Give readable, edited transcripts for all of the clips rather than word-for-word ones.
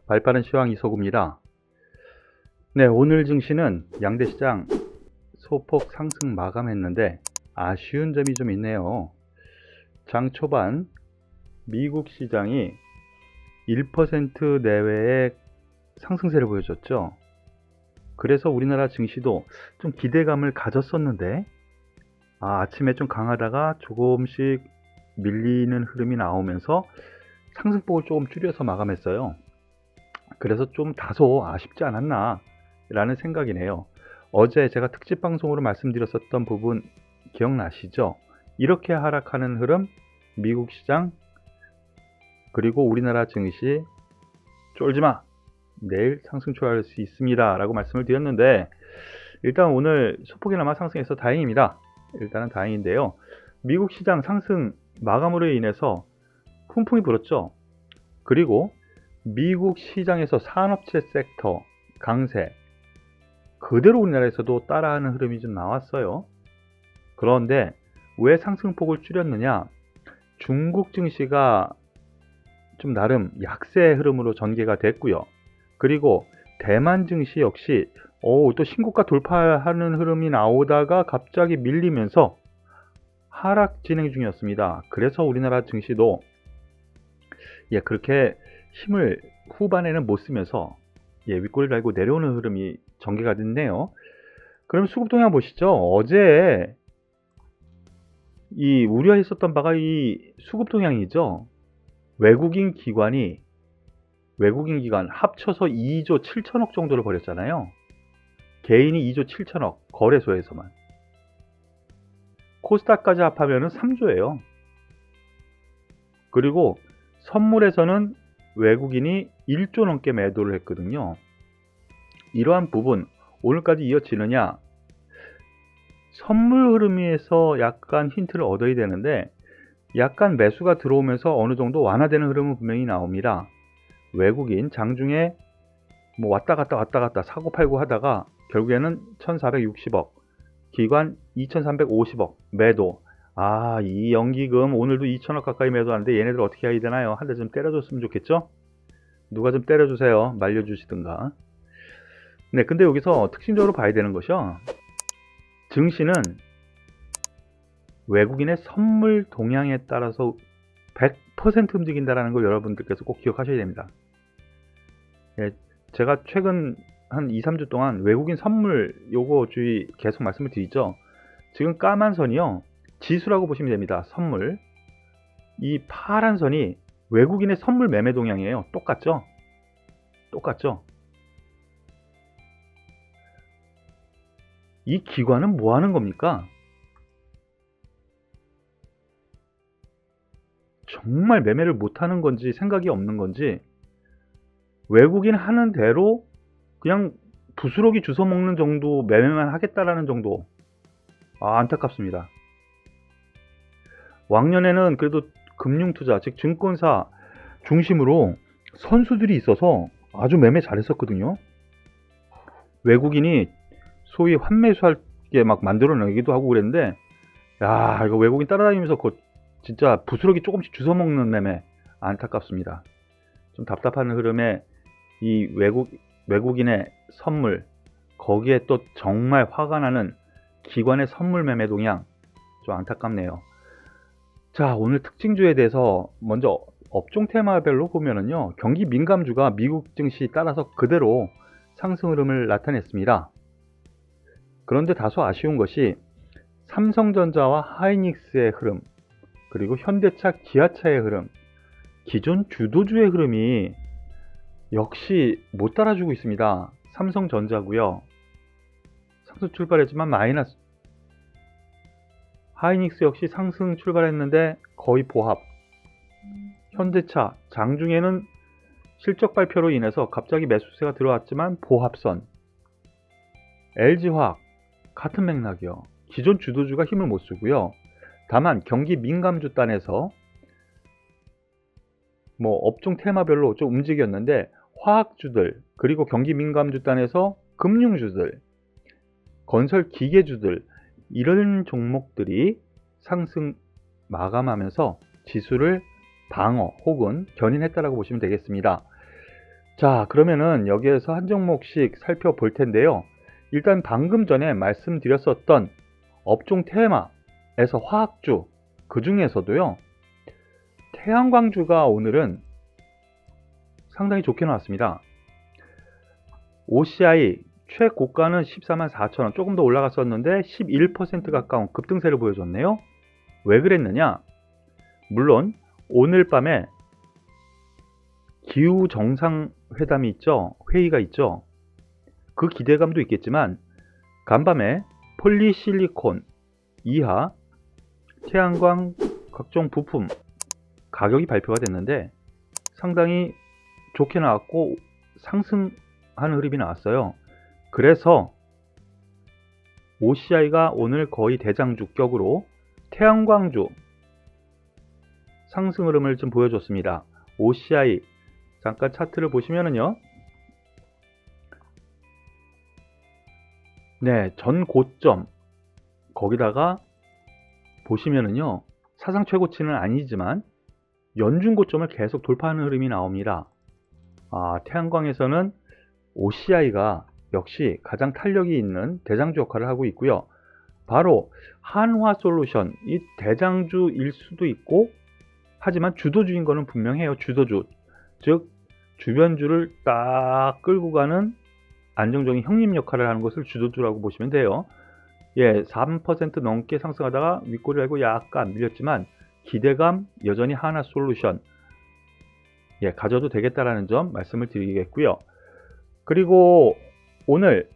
발빠른 시황 이서구입니다. 네, 오늘 증시는 양대시장 소폭 상승 마감했는데 아쉬운 점이 좀 있네요. 장 초반 미국 시장이 1% 내외의 상승세를 보여줬죠. 그래서 우리나라 증시도 좀 기대감을 가졌었는데 아침에 좀 강하다가 조금씩 밀리는 흐름이 나오면서 상승폭을 조금 줄여서 마감했어요. 그래서 좀 다소 아쉽지 않았나 라는 생각이네요. 어제 제가 특집 방송으로 말씀드렸었던 부분 기억나시죠? 이렇게 하락하는 흐름, 미국 시장 그리고 우리나라 증시 쫄지마, 내일 상승 출발할 수 있습니다 라고 말씀을 드렸는데, 일단 오늘 소폭이나마 상승해서 다행입니다. 일단은 다행인데요, 미국 시장 상승 마감으로 인해서 훈풍이 불었죠. 그리고 미국 시장에서 산업재 섹터 강세 그대로 우리나라에서도 따라하는 흐름이 좀 나왔어요. 그런데 왜 상승폭을 줄였느냐? 중국 증시가 좀 나름 약세 흐름으로 전개가 됐고요. 그리고 대만 증시 역시 또 신고가 돌파하는 흐름이 나오다가 갑자기 밀리면서 하락 진행 중이었습니다. 그래서 우리나라 증시도 그렇게 힘을 후반에는 못 쓰면서 윗꼬리를 달고 내려오는 흐름이 전개가 됐네요. 그럼 수급 동향 보시죠. 어제 이 우려했었던 바가 이 수급 동향이죠. 외국인 기관 합쳐서 2조 7천억 정도를 벌였잖아요. 개인이 2조 7천억, 거래소에서만. 코스닥까지 합하면 3조예요. 그리고 선물에서는 외국인이 1조 넘게 매도를 했거든요. 이러한 부분 오늘까지 이어지느냐? 선물 흐름에서 약간 힌트를 얻어야 되는데 약간 매수가 들어오면서 어느 정도 완화되는 흐름은 분명히 나옵니다. 외국인 장중에 왔다 갔다 사고 팔고 하다가 결국에는 1460억, 기관 2350억 매도. 이 연기금 오늘도 2천억 가까이 매도하는데 얘네들 어떻게 해야 되나요? 한 대 좀 때려줬으면 좋겠죠? 누가 좀 때려주세요. 말려주시든가. 네, 근데 여기서 특징적으로 봐야 되는 것이요, 증시는 외국인의 선물 동향에 따라서 100% 움직인다는 걸 여러분들께서 꼭 기억하셔야 됩니다. 제가 최근 한 2-3주 동안 외국인 선물 요거 주의 계속 말씀을 드리죠. 지금 까만 선이요, 지수라고 보시면 됩니다. 선물. 이 파란 선이 외국인의 선물 매매 동향이에요. 똑같죠? 똑같죠? 이 기관은 뭐 하는 겁니까? 정말 매매를 못 하는 건지 생각이 없는 건지 외국인 하는 대로 그냥 부스러기 주워 먹는 정도 매매만 하겠다라는 정도. 안타깝습니다. 왕년에는 그래도 금융투자, 즉 증권사 중심으로 선수들이 있어서 아주 매매 잘했었거든요. 외국인이 소위 환매수할 게 막 만들어내기도 하고 그랬는데, 이거 외국인 따라다니면서 진짜 부스러기 조금씩 주워 먹는 매매. 안타깝습니다. 좀 답답한 흐름에 이 외국인의 선물, 거기에 또 정말 화가 나는 기관의 선물 매매 동향, 좀 안타깝네요. 자, 오늘 특징주에 대해서 먼저 업종 테마별로 보면은요, 경기 민감주가 미국 증시 따라서 그대로 상승 흐름을 나타냈습니다. 그런데 다소 아쉬운 것이 삼성전자와 하이닉스의 흐름, 그리고 현대차, 기아차의 흐름, 기존 주도주의 흐름이 역시 못 따라주고 있습니다. 삼성전자고요, 상승 출발했지만 마이너스. 하이닉스 역시 상승 출발했는데 거의 보합. 현대차 장중에는 실적 발표로 인해서 갑자기 매수세가 들어왔지만 보합선. LG화학 같은 맥락이요. 기존 주도주가 힘을 못 쓰고요. 다만 경기 민감주 단에서 업종 테마별로 좀 움직였는데 화학주들, 그리고 경기 민감주 단에서 금융주들, 건설 기계주들, 이런 종목들이 상승 마감하면서 지수를 방어 혹은 견인했다라고 보시면 되겠습니다. 자, 그러면은 여기에서 한 종목씩 살펴볼 텐데요. 일단 방금 전에 말씀드렸었던 업종 테마에서 화학주, 그 중에서도요, 태양광주가 오늘은 상당히 좋게 나왔습니다. OCI 최고가는 144,000원, 조금 더 올라갔었는데 11% 가까운 급등세를 보여줬네요. 왜 그랬느냐? 물론 오늘 밤에 기후 정상회담이 있죠. 회의가 있죠. 그 기대감도 있겠지만 간밤에 폴리실리콘 이하 태양광 각종 부품 가격이 발표가 됐는데 상당히 좋게 나왔고 상승하는 흐름이 나왔어요. 그래서 OCI가 오늘 거의 대장주격으로 태양광주 상승 흐름을 좀 보여줬습니다. OCI 잠깐 차트를 보시면은요, 네, 전 고점 거기다가 보시면은요, 사상 최고치는 아니지만 연중 고점을 계속 돌파하는 흐름이 나옵니다. 태양광에서는 OCI가 역시 가장 탄력이 있는 대장주 역할을 하고 있고요. 바로 한화솔루션, 이 대장주일 수도 있고 하지만 주도주인 거는 분명해요. 주도주, 즉 주변주를 딱 끌고 가는 안정적인 형님 역할을 하는 것을 주도주라고 보시면 돼요. 예, 3% 넘게 상승하다가 윗꼬리를 알고 약간 밀렸지만 기대감 여전히 한화솔루션, 예, 가져도 되겠다라는 점 말씀을 드리겠고요. 그리고 오늘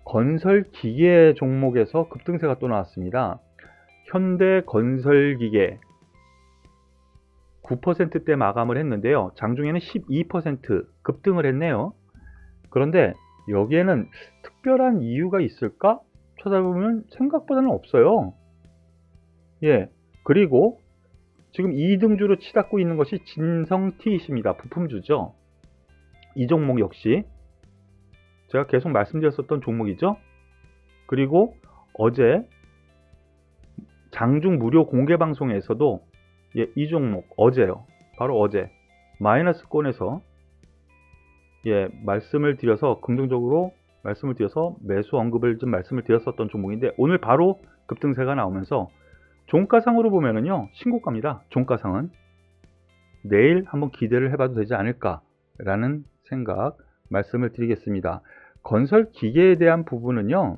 건설기계 종목에서 급등세가 또 나왔습니다. 현대건설기계 9%대 마감을 했는데요. 장중에는 12% 급등을 했네요. 그런데 여기에는 특별한 이유가 있을까? 찾아보면 생각보다는 없어요. 예, 그리고 지금 2등주로 치닫고 있는 것이 진성TC입니다. 부품주죠. 이 종목 역시 제가 계속 말씀드렸었던 종목이죠. 그리고 어제 장중 무료 공개 방송에서도 이 종목 어제요. 바로 어제 마이너스권에서 말씀을 드려서 긍정적으로 말씀을 드려서 매수 언급을 좀 말씀을 드렸었던 종목인데 오늘 바로 급등세가 나오면서 종가상으로 보면은요 신고가입니다. 종가상은 내일 한번 기대를 해봐도 되지 않을까 라는 생각 말씀을 드리겠습니다. 건설 기계에 대한 부분은요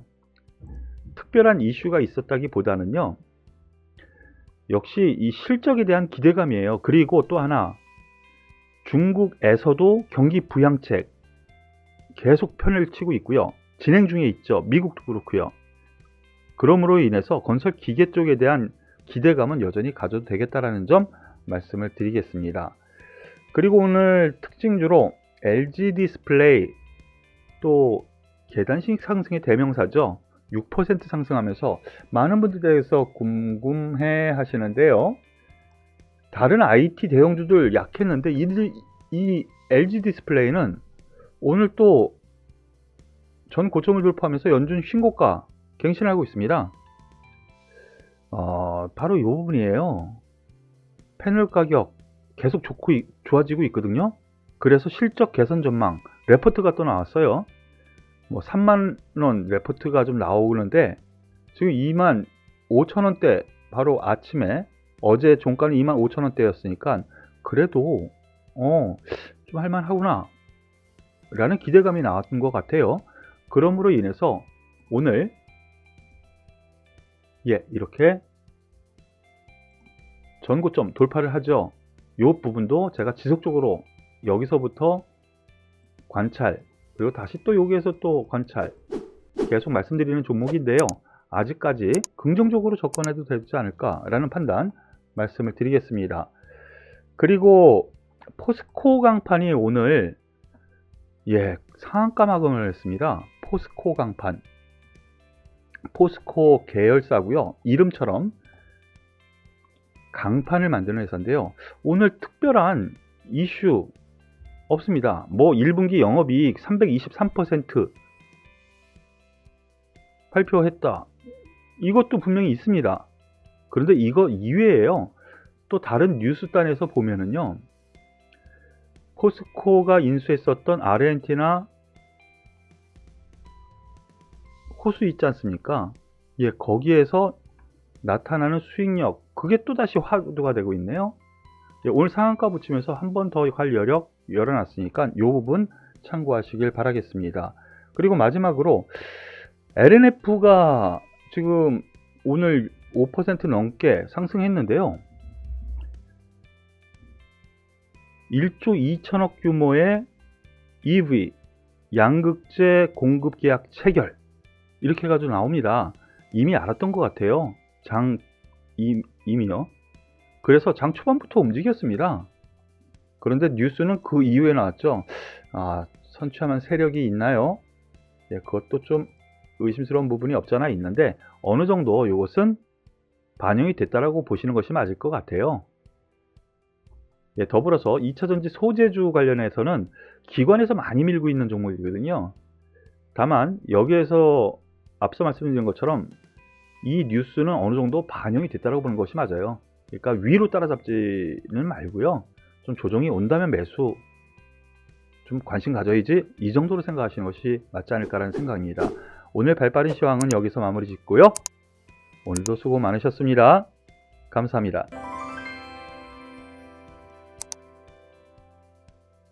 특별한 이슈가 있었다기보다는요 역시 이 실적에 대한 기대감이에요. 그리고 또 하나 중국에서도 경기 부양책 계속 편을 치고 있고요. 진행 중에 있죠. 미국도 그렇고요. 그러므로 인해서 건설 기계 쪽에 대한 기대감은 여전히 가져도 되겠다라는 점 말씀을 드리겠습니다. 그리고 오늘 특징주로 LG 디스플레이 또 계단식 상승의 대명사죠. 6% 상승하면서 많은 분들께서 궁금해 하시는데요. 다른 IT 대형주들 약했는데 이 LG 디스플레이는 오늘 또 전 고점을 돌파하면서 연준 신고가 갱신하고 있습니다. 바로 이 부분이에요. 패널 가격 계속 좋아지고 있거든요. 그래서 실적 개선 전망 레포트가 또 나왔어요. 뭐 3만원 레포트가 좀 나오는데 지금 25,000원대 바로 아침에 어제 종가는 25,000원대였으니까 그래도 좀 할만하구나 라는 기대감이 나왔던 것 같아요. 그러므로 인해서 오늘 이렇게 전고점 돌파를 하죠. 이 부분도 제가 지속적으로 여기서부터 관찰 그리고 다시 또 여기에서 또 관찰 계속 말씀드리는 종목인데요. 아직까지 긍정적으로 접근해도 되지 않을까 라는 판단 말씀을 드리겠습니다. 그리고 포스코 강판이 오늘 상한가 마감을 했습니다. 포스코 강판 포스코 계열사고요. 이름처럼 강판을 만드는 회사인데요. 오늘 특별한 이슈 없습니다. 뭐 1분기 영업이익 323% 발표했다. 이것도 분명히 있습니다. 그런데 이거 이외에요. 또 다른 뉴스단에서 보면은요. 코스코가 인수했었던 아르헨티나 호수 있지 않습니까? 예, 거기에서 나타나는 수익력, 그게 또다시 화두가 되고 있네요. 예, 오늘 상한가 붙이면서 한 번 더 할 여력 열어놨으니까 이 부분 참고하시길 바라겠습니다. 그리고 마지막으로 LNF가 지금 오늘 5% 넘게 상승했는데요. 1조 2천억 규모의 EV 양극재 공급 계약 체결, 이렇게 해가지고 나옵니다. 이미 알았던 것 같아요. 이미요. 그래서 장 초반부터 움직였습니다. 그런데 뉴스는 그 이후에 나왔죠. 선취하면 세력이 있나요? 예, 그것도 좀 의심스러운 부분이 없잖아 있는데 어느 정도 이것은 반영이 됐다라고 보시는 것이 맞을 것 같아요. 예, 더불어서 2차전지 소재주 관련해서는 기관에서 많이 밀고 있는 종목이거든요. 다만 여기에서 앞서 말씀드린 것처럼 이 뉴스는 어느 정도 반영이 됐다고 보는 것이 맞아요. 그러니까 위로 따라잡지는 말고요. 좀 조정이 온다면 매수 좀 관심 가져야지, 이 정도로 생각하시는 것이 맞지 않을까라는 생각입니다. 오늘 발빠른 시황은 여기서 마무리 짓고요. 오늘도 수고 많으셨습니다. 감사합니다.